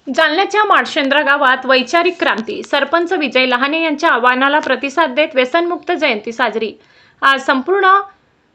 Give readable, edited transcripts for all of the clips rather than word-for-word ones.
जालन्याच्या माळशेंद्र गावात वैचारिक क्रांती. सरपंच विजय लहाने यांच्या आवाहनाला प्रतिसाद देत व्यसनमुक्त जयंती साजरी. आज संपूर्ण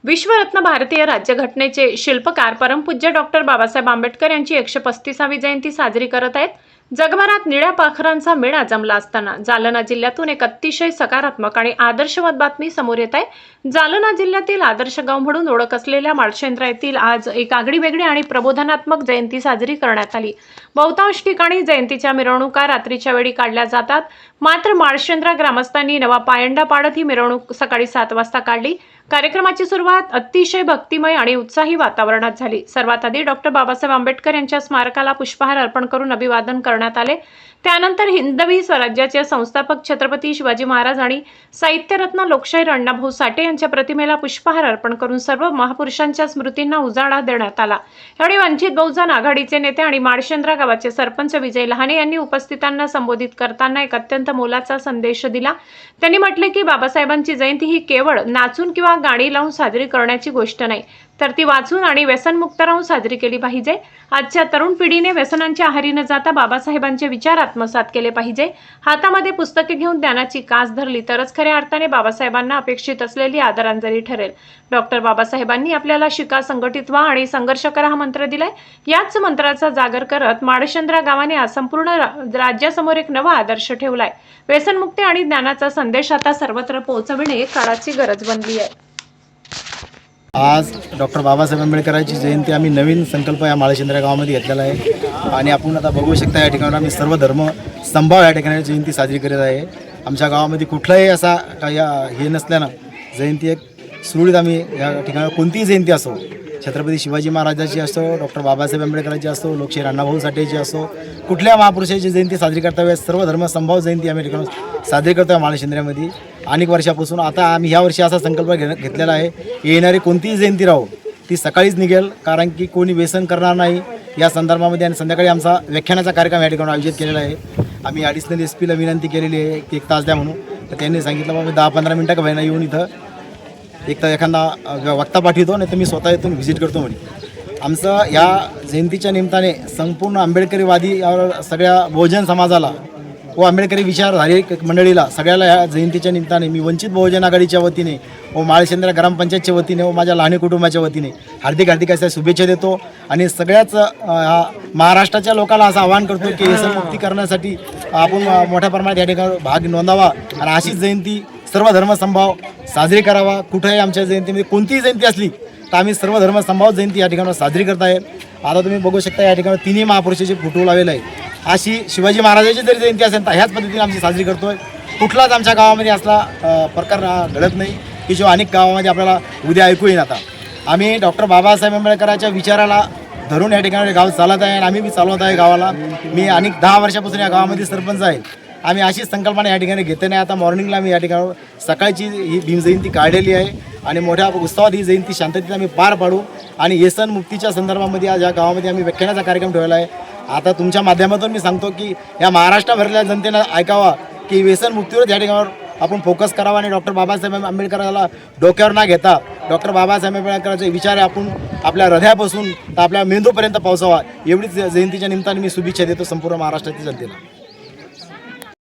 विश्वरत्न भारतीय राज्यघटनेचे शिल्पकार परमपूज्य डॉक्टर बाबासाहेब आंबेडकर यांची 135वी जयंती साजरी करत आहेत. जगभरात निळ्या पाखरांचा मेळा जमला असताना जालना जिल्ह्यातून एक अतिशय सकारात्मक आणि आदर्शवत बातमी समोर येत आहे. जालना जिल्ह्यातील आदर्श गाव म्हणून ओळख असलेल्या माळशेंद्र येथील आज एक आगळीवेगळी आणि प्रबोधनात्मक जयंती साजरी करण्यात आली. बहुतांश ठिकाणी जयंतीच्या मिरवणुका रात्रीच्या वेळी काढल्या जातात, मात्र माळशेंद्र ग्रामस्थांनी नवा पायंडा पाडत ही मिरवणूक सकाळी 7 वाजता काढली. कार्यक्रमाची सुरुवात अतिशय भक्तिमय आणि उत्साही वातावरणात झाली. सर्वात आधी डॉक्टर बाबासाहेब आंबेडकर यांच्या स्मारकाला पुष्पहार अर्पण करून अभिवादन करण्यात आले. त्यानंतर हिंदवी स्वराज्याचे संस्थापक छत्रपती शिवाजी महाराज आणि साहित्यरत्न लोकशाहीर अण्णाभाऊ साठे यांच्या प्रतिमेला पुष्पहार अर्पण करून सर्व महापुरुषांच्या स्मृतींना उजाळा देण्यात आला. यावेळी वंचित बहुजन आघाडीचे नेते आणि माळशेंद्र गावाचे सरपंच विजय लहाने यांनी उपस्थितांना संबोधित करताना एक अत्यंत मोलाचा संदेश दिला. त्यांनी म्हटले की बाबासाहेबांची जयंती ही केवळ नाचून किंवा गाणी लावून साजरी करण्याची गोष्ट नाही, तर ती वाचून आणि व्यसनमुक्त राहून साजरी केली पाहिजे. आजच्या तरुण पिढीने व्यसनांच्या आहारी न जाता बाबासाहेबांचे विचार आत्मसात केले पाहिजे. हातामध्ये पुस्तके घेऊन ज्ञानाची कास धरली तरच खऱ्या अर्थाने बाबासाहेबांना अपेक्षित असलेली आदरांजली ठरेल. डॉक्टर बाबासाहेबांनी आपल्याला शिका, संघटित व्हा आणि संघर्ष करा हा मंत्र दिलाय. याच मंत्राचा जागर करत माळशेंद्र गावाने आज संपूर्ण राज्यासमोर एक नवा आदर्श ठेवलाय. व्यसनमुक्ती आणि ज्ञानाचा संदेश आता सर्वत्र पोहोचविणे काळाची गरज बनली आहे. आज डॉक्टर बाबासाहेब आंबेडकरांची जयंती आम्ही नवीन संकल्प या माळशेंद्र गावामध्ये घेतलेला आहे आणि आपण आता बघू शकता या ठिकाणी आम्ही सर्व धर्म संभाव या ठिकाणी जयंती साजरी करत आहे. आमच्या गावामध्ये कुठलाही असा हे नसल्यानं जयंती एक सुरळीत आम्ही या ठिकाणी कोणतीही जयंती असो, छत्रपती शिवाजी महाराजांची असो, डॉक्टर बाबासाहेब आंबेडकरांची असो, लोकशाहीर अण्णाभाऊ साठेची असो, कुठल्या महापुरुषाची जयंती साजरी करता वेळेस सर्व धर्म संभाव जयंती आम्ही ठिकाणी साजरी करतो आहे माळशेंद्रामध्ये अनेक वर्षापासून. आता आम्ही ह्या वर्षी असा संकल्प घेतलेला आहे, येणारी कोणतीही जयंती राहो ती सकाळीच निघेल, कारण की कोणी व्यसन करणार नाही या संदर्भामध्ये. आणि संध्याकाळी आमचा व्याख्यानाचा कार्यक्रम या ठिकाणी आयोजित केलेला आहे. आम्ही ॲडिशनल SP ला विनंती केलेली आहे की 1 तास द्या म्हणून, तर त्यांनी सांगितलं बाबा 10-15 मिनटं का व्हायना येऊन इथं एक तर एखादा वक्ता पाठवतो नाही तर मी स्वतः येथून व्हिजिट करतो म्हणे. आमचं या जयंतीच्या निमित्ताने संपूर्ण आंबेडकरीवादी सगळ्या बहुजन समाजाला व आंबेडकरी विचारधारी मंडळीला सगळ्याला या जयंतीच्या निमित्ताने मी वंचित बहुजन आघाडीच्या वतीने व माळशेंद्र ग्रामपंचायतच्या वतीने व माझ्या लहान कुटुंबाच्या वतीने हार्दिक अशा शुभेच्छा देतो. आणि सगळ्याच महाराष्ट्राच्या लोकांना असं आवाहन करतो की व्यसनमुक्ती करण्यासाठी आपण मोठ्या प्रमाणात या ठिकाणी भाग नोंदावा आणि अशीच जयंती सर्व धर्मसंभाव साजरी करावा. कुठेही आमच्या जयंतीमध्ये कोणतीही जयंती असली तर आम्ही सर्व धर्मसंभाव जयंती या ठिकाणी साजरी करत आहे. आता तुम्ही बघू शकता या ठिकाणी 3 महापुरुषाचे फोटो लावलेला आहे. अशी शिवाजी महाराजांची जरी जयंती असेल तर ह्याच पद्धतीने आमची साजरी करतोय. कुठलाच आमच्या गावामध्ये असला प्रकार घडत नाही की जो अनेक गावामध्ये आपल्याला उद्या ऐकू येईल. आता आम्ही डॉक्टर बाबासाहेब आंबेडकरांच्या विचाराला धरून या ठिकाणी गाव चालत आहे आणि आम्ही बी चालवत आहे गावाला. मी अनेक 10 वर्षापासून या गावामध्ये सरपंच आहे. आम्ही अशीच संकल्पना या ठिकाणी घेते नाही. आता मॉर्निंगला आम्ही या ठिकाणी सकाळची ही भीमजयंती काढलेली आहे आणि मोठ्या उत्सवात ही जयंती शांततेत आम्ही पार पाडू. आणि व्यसन मुक्तीच्या संदर्भामध्ये आज या गावामध्ये आम्ही व्याख्यानाचा कार्यक्रम ठेवला आहे. आता तुमच्या माध्यमातून मी सांगतो की या महाराष्ट्राभरल्या जनतेनं ऐकावा की व्यसन मुक्तीवर या ठिकाणी आपण फोकस करावा आणि डॉक्टर बाबासाहेब आंबेडकरांना डोक्यावर न घेता डॉक्टर बाबासाहेब आंबेडकरांचे विचार आपण आपल्या हृदयापासून तर आपल्या मेंदूपर्यंत पोहोचवा. एवढीच जयंतीच्या निमित्ताने मी शुभेच्छा देतो संपूर्ण महाराष्ट्रातील जनतेला.